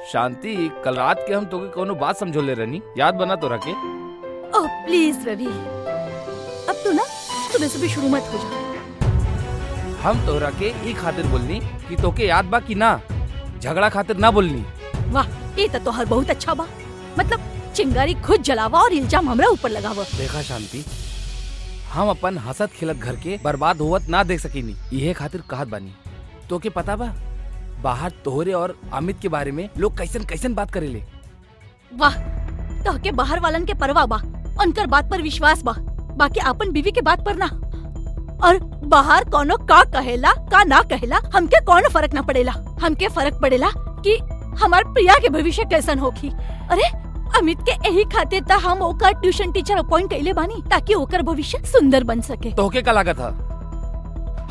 शांति, कल रात के हम तोके कोनो बात समझोले रहनी, याद बना तो रखे। ओह प्लीज रवि, अब तो ना सुबह सुबह शुरू मत हो जा। हम तोहरा के ई खातिर बोलनी कि तोके याद बा कि ना, झगड़ा खातिर ना बोलनी। वाह, ये तो तोहर बहुत अच्छा बा। मतलब चिंगारी खुद जलावा और इल्जाम हमरा ऊपर लगावा। देखा शांति, हम अपन हंसत खिलत घर के बर्बाद होवत ना देख सकीनी, इहे खातिर कहत बानी। तोके पता बा बाहर तोहरे और अमित के बारे में लोग कैसन कैसन बात करेले। वाह, तोहके बाहर वालन के परवाह बा, उनकर बात पर विश्वास बा, बाकी अपन बीवी के बात पर ना। और बाहर कोनो का कहेला का ना कहेला हमके कोनो फर्क ना पड़ेला। हमके फर्क पड़ेला कि हमार प्रिया के भविष्य कैसन होखी। अरे अमित के यही खातिर त हम ओकर ट्यूशन टीचर अपॉइंट कइले बानी ताकि ओकर भविष्य सुंदर बन सके। तोहके का लागत था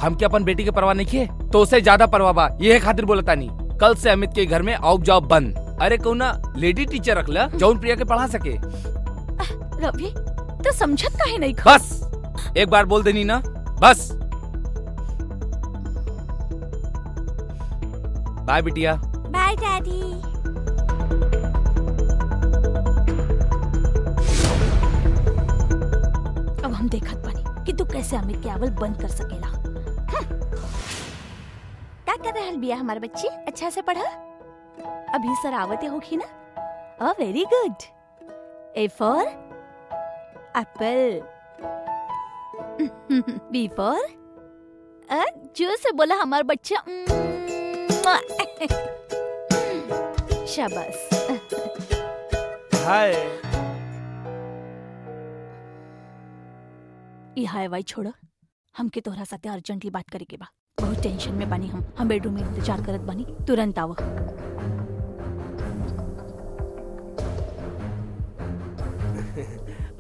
हमके अपन बेटी के परवाह नहीं किए? तो उससे ज्यादा परवाह बा, ये खातिर बोलता नहीं। कल से अमित के घर में आओ जाओ बंद। अरे कौना लेडी टीचर रख ला जौन प्रिया के पढ़ा सके। रवि तो समझत काहे नहीं? बस एक बार बोल देनी ना, बस। बाय बिटिया। Bye daddy. अब हम देखत बानी कि तू कैसे अमित के आवल बंद कर सकेला। क्या कर रहल बिया हमार बच्ची? अच्छा से पढ़ा। अभी सर आवते होगी ना? Oh very good. A for apple, B for जो से बोला हमार बच्चा। शाबाश। हाय। ई हाय वाई छोड़, हमके तोहरा साथे अर्जेंटली बात करे के बा। बहुत टेंशन में बानी हम बेडरूम में इंतजार करत बानी, तुरंत आवा।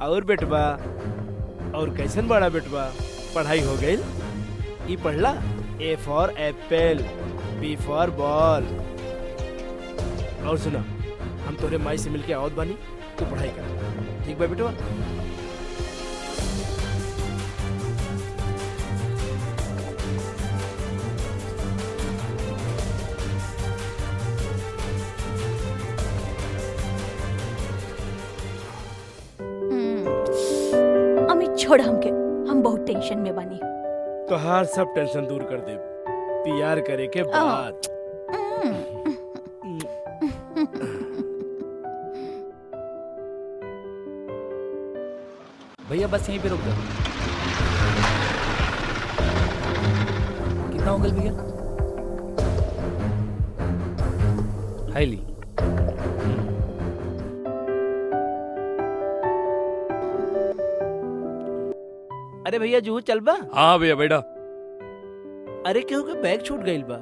और बेटवा, और कैसन बड़ा बेटवा, पढ़ाई हो गई? ई पढ़ला? A for apple, B for ball. और सुना, हम तोरे माई से मिलके आवत बानी, तू पढ़ाई कर, ठीक बा बेटवा? अमित छोड़ हमके, हम बहुत टेंशन में बानी। तोहार सब टेंशन दूर कर दे प्यार करे के बाद। भैया बस यहीं पे रुक जाओ। कितना हो गया भैया? हाय ली। अरे भैया जू चल बा। हाँ भैया बेटा। अरे केहू के बैग छूट गइल बा।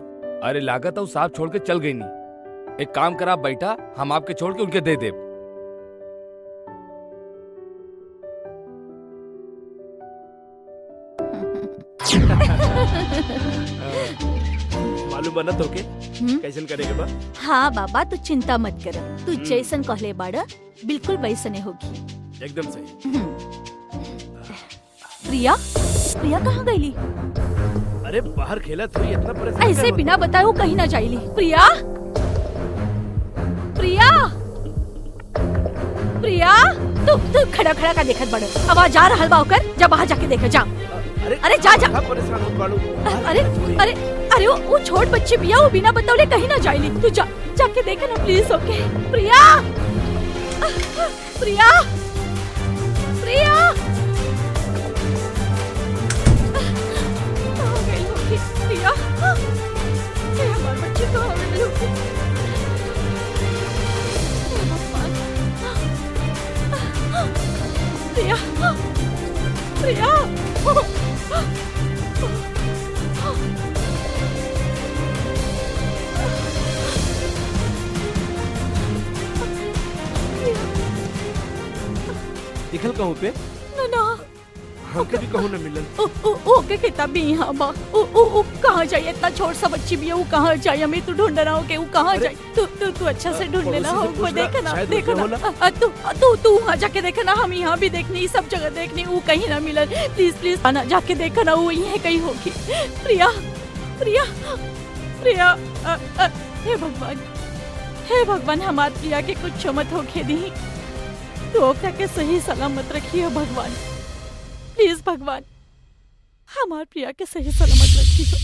अरे लागत है साहब छोड़ के चल गई नहीं। एक काम करा बैठा, हम आपके छोड़ के उनके दे दे। मालूम बना तो के कैसन करे के बा? हाँ बाबा, तू चिंता मत कर, तू जैसन कहले बाड़ा बिल्कुल वैसने होगी। एकदम सही। प्रिया, प्रिया कहाँ गईली? अरे बाहर खेला थी, इतना परेशान ऐसे बिना बताए वो कहीं ना जाइली। प्रिया, प्रिया, प्रिया, तू खड़ा खड़ा का देखत बड़े। अब आ जा रहल बा ओकर, जा बाहर जाके देख जा। अरे जा जा। परेशान होत बाड़ू। अरे अरे अरे वो छोट बच्ची बिया, वो बिना बतावले कहीं ना जाइली। तू जा, जाके देख ना प्लीज। ओके प्रिया, प्रिया, प्रिया। कहाँ गई होगी प्रिया? ये हमारी बच्ची कहाँ गई होगी? हे भगवान। प्रिया, प्रिया। दिखल कहूँ पे? ना ना, हमके भी कहूँ न मिलन। ओके किताब भी यहाँ बा। ओ कहाँ जाए? इतना छोट सा बच्ची भी है, वो कहाँ जाए? हमें तू ढूंढ रहा हो के वो कहाँ जाए? तू अच्छा से ढूंढ लेना। वो देखना तू वहाँ जाके देखना। हम यहाँ भी देखनी, सब जगह देखनी, वो कहीं ना मिलन। प्लीज प्लीज आना, जाके देखना, वो यहीं कहीं होगी। प्रिया, प्रिया, प्रिया। हे भगवान, हे भगवान हमार प्रिया के कुछ मत होके दी। तू ओकरा के सही सलामत रखियो भगवान। प्लीज भगवान हमार प्रिया के सही सलामत रखियो।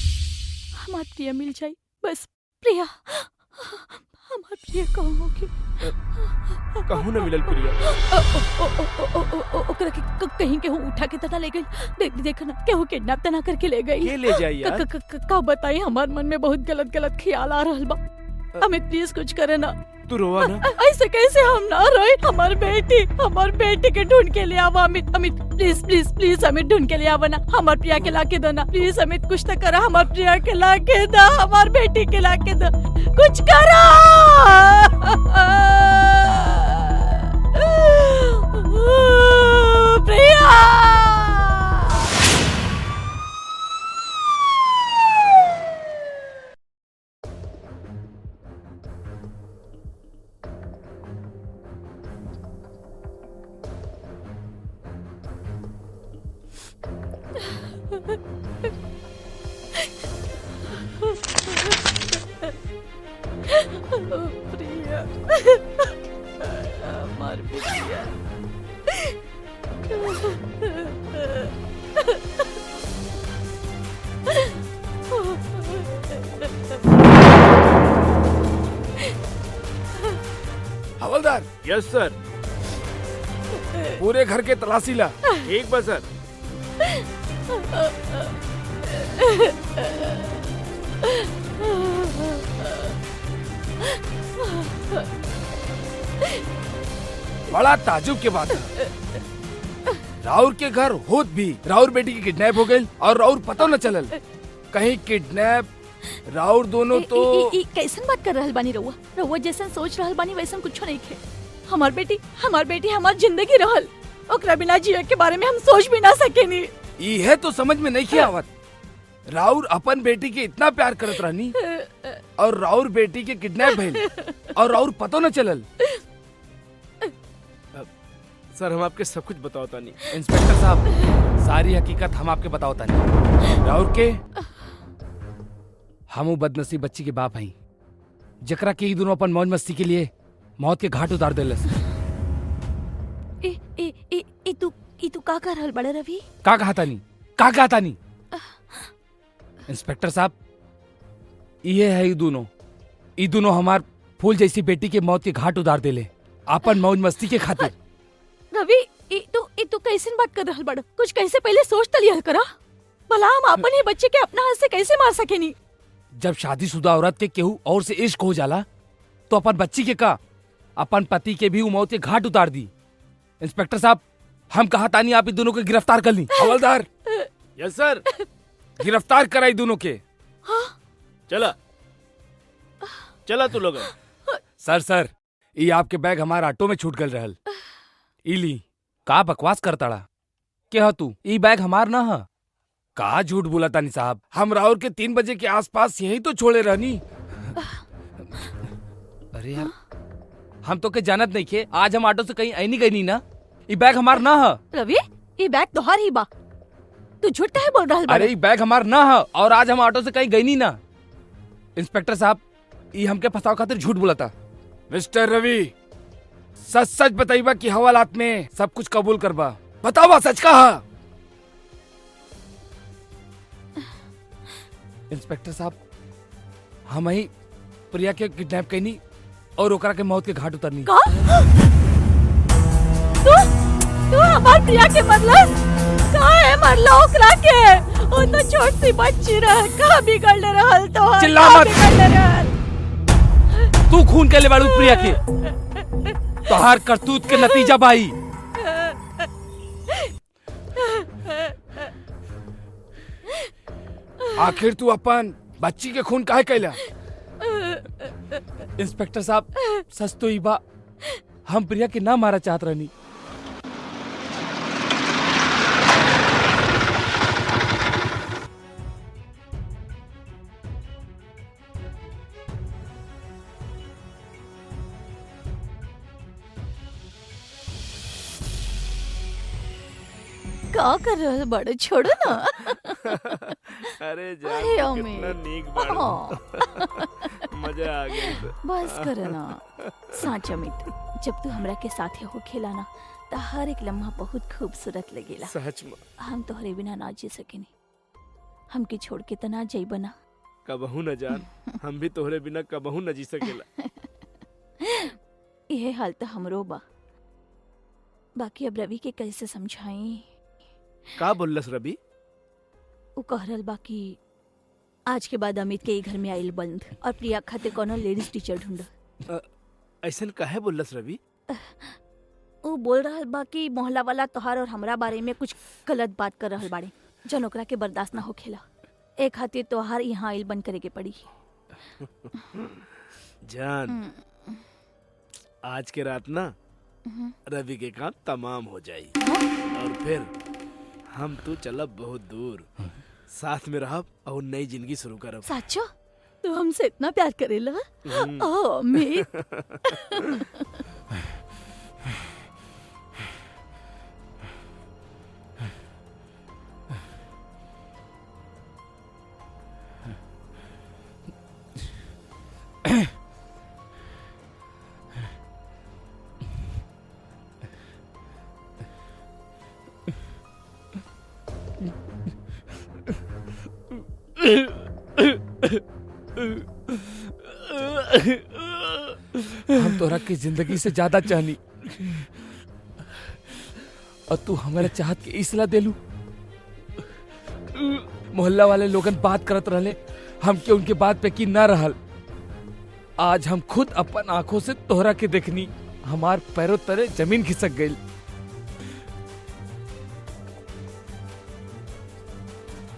हमार प्रिया मिल जाई बस। प्रिया हमार प्रिया कहाँ होगी? कहूँ न मिलल प्रिया। ओकरा के कहीं केहू उठा के तना ले गई। देख ना केहू किडनैप तना करके ले गई। के ले जाई यार? का बताई हमार मन में बहुत गलत गलत ख्याल आ रहल बा। अमित प्लीज कुछ करे ना। तू रोवा ना। ऐसे कैसे हम ना रोए? हमार बेटी के ढूंढ के ले आवा। Amit please please please Amit ढूंढ के ले आवा ना। हमार प्रिया के लाके दो ना प्लीज। अमित कुछ तो करा। हमार प्रिया के लाके दो। हमार बेटी के लाके दो। कुछ करा। प्रिया प्रिया हमार प्रिया हवलदार यस सर। पूरे घर के तलाशी ला। ठीक बा सर। बड़ा ताजुब के बात है। राउर के घर होत भी राउर बेटी की किडनैप हो गई और राउर पता न चलल। कहीं किडनैप राउर दोनों तो कैसन बात कर रहल बानी? रउआ जैसन सोच रहल बानी वैसन कुछ नहीं खे। हमार बेटी हमार जिंदगी रहल। ओकरा बिना जिए के बारे में हम सोच भी ना सकेनी। यह तो समझ में नहीं किया आवत। राउर अपन बेटी के इतना प्यार करत रहनी और राउर बेटी के किडनैप भइल और राउर पता न चलल। सर हम आपके सब कुछ बताओ तानी। इंस्पेक्टर साहब सारी हकीकत हम आपके बताओ तानी। राउर के हम बदनसीब बच्ची के बाप हई जकरा के ई दोनों अपन मौज मस्ती के लिए मौत के घाट उतार देलस। ई तू का कर रहल बड़े रवि? का कहा तानी? इंस्पेक्टर साहब ये है ई दोनों हमार फूल जैसी बेटी के मौत के घाट उतार देले अपन मौज मस्ती के खातिर। रवि ई तू कैसे बात कर रहल बड़? कुछ कैसे पहले सोच त लिया करा। भला हम अपन ही बच्चे के अपना हाथ से कैसे मार सकेनी? जब शादीशुदा औरत के केहू और से इश्क हो जाला तो अपन बच्ची के का अपन पति के भी मौत के घाट उतार दी। इंस्पेक्टर साहब हम कहा तानी आप इन दोनों को गिरफ्तार कर ली। हवलदार यस सर। गिरफ्तार कराई दोनों के। चला तू लोग। सर ये आपके बैग हमारे ऑटो में छूट गल रहल। इली का बकवास करताड़ा? क्या हो तू? ई बैग हमार ना है। का झूठ बोला तानी साहब? हम राउर के 3 बजे के आसपास यही तो छोड़े रहनी। अरे यार हम तो के जानत नहीं खे। आज हम ऑटो से कहीं आई नहीं गई नी ना। ई बैग हमार ना है। रवि ये बैग तोहार ही बा। तू झूठ काहे बोल रहल बा? अरे ई बैग हमार ना है और आज हम ऑटो से कहीं गई नहीं ना। इंस्पेक्टर साहब ई हमके फंसाव खातिर झूठ बोला था। मिस्टर रवि सच बताइबा कि हवालात में सब कुछ कबूल करबा। बतावा सच कहा। इंस्पेक्टर साहब हम ही प्रिया के किडनैप कैनी और ओकरा के मौत के घाट उतरनी। का? तू हमार प्रिया के मतलब काहे मरला ओकरा के? ओ तो छोट सी बच्ची रह का बिगड़ रहल तो चिल्ला मत। तू खून के ले बाड़ू प्रिया के। तोहार करतूत के नतीजा भाई। आखिर तू अपन बच्ची के खून काहे कैला? इंस्पेक्टर साहब सच तो ई बा हम प्रिया के ना मारा चाहत रहनी। का कर रहल बड़? छोड़ो ना। अरे अरे जान अमित। कितना नीक बाड़ू। मजा आ गया। बस कर ना साच अमित, जब तू हमरा के साथे हो खेला ना तो हर एक लम्हा बहुत खूबसूरत लगेला। सच में हम तोहरे बिना ना जी सकेनी, हमके छोड़ के तना जइब ना। कबहू न जान, हम भी तोहरे बिना कबहू न जी सकेला। यह हाल तो हमरो बा, बाकी अब रवि के कैसे समझाई। का बोलस रवि? वो कह रहल बाकी आज के बाद अमित के ई घर में आइल बंद और प्रिया खातिर कोनो लेडीज टीचर ढूंढ। ऐसन काहे बोलस रवि? वो बोल रहल बा कि मोहल्ला वाला तोहार और हमरा बारे में कुछ गलत बात कर रहल बाड़े, जन ओकरा के बर्दाश्त ना होखेला। एक खातिर तोहार यहाँ आइल बंद करे के पड़ी। जान, आज के रात ना रवि के काम तमाम हो जाई और फिर हम तू चलब बहुत दूर, साथ में रहब और नई जिंदगी शुरू करब। साचो तू हमसे इतना प्यार करेला? ओ अमित। हम तोरा की जिंदगी से ज्यादा चाहनी और तू हमारे चाहत के इसला देलू। मोहल्ला वाले लोगन बात करत रहले, हम के उनके बात पे की ना रहल। आज हम खुद अपन आंखों से तोहरा के देखनी, हमार पैरों तले जमीन खिसक गई।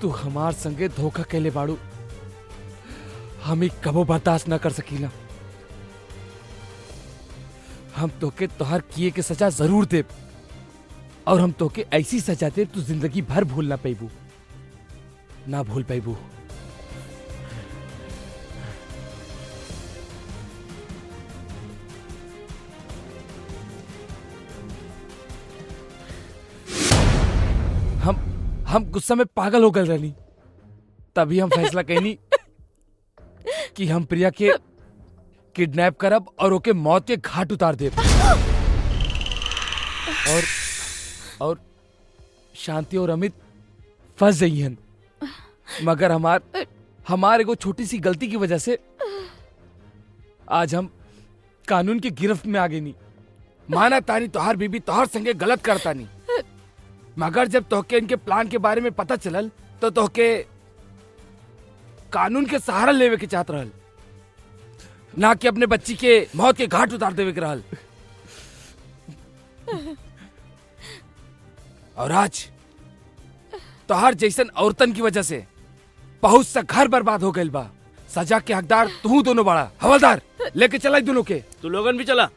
तू हमार संगे धोखा कैले बाड़ू, हम कबो बर्दाश्त ना कर सकीला। हम तोके तोहार किए के सजा जरूर दे, और हम तोके ऐसी सजा दे तू जिंदगी भर भूल ना पैबू, ना भूल पैबू। हम गुस्सा में पागल हो गए रहनी, तभी हम फैसला कहनी कि हम प्रिया के किडनैप करब और ओके मौत के घाट उतार देब। और शांति और अमित फंस जाइहन, मगर हमार एगो छोटी सी गलती की वजह से आज हम कानून की गिरफ्त में आ गई। नहीं माना तानी तोहार बीबी तोहार संगे गलत करता नहीं, मगर जब तोहके इनके प्लान के बारे में पता चलल तो तोहके कानून के सहारा लेवे के चाहत रहल, ना कि अपने बच्ची के मौत के घाट उतार देवे के रहल। और आज तोहार जैसन औरतन की वजह से बहुत सा घर बर्बाद हो गइल बा। सजा के हकदार तू दोनों बड़ा। हवलदार लेके चला दोनों के। तू लोगन भी चला।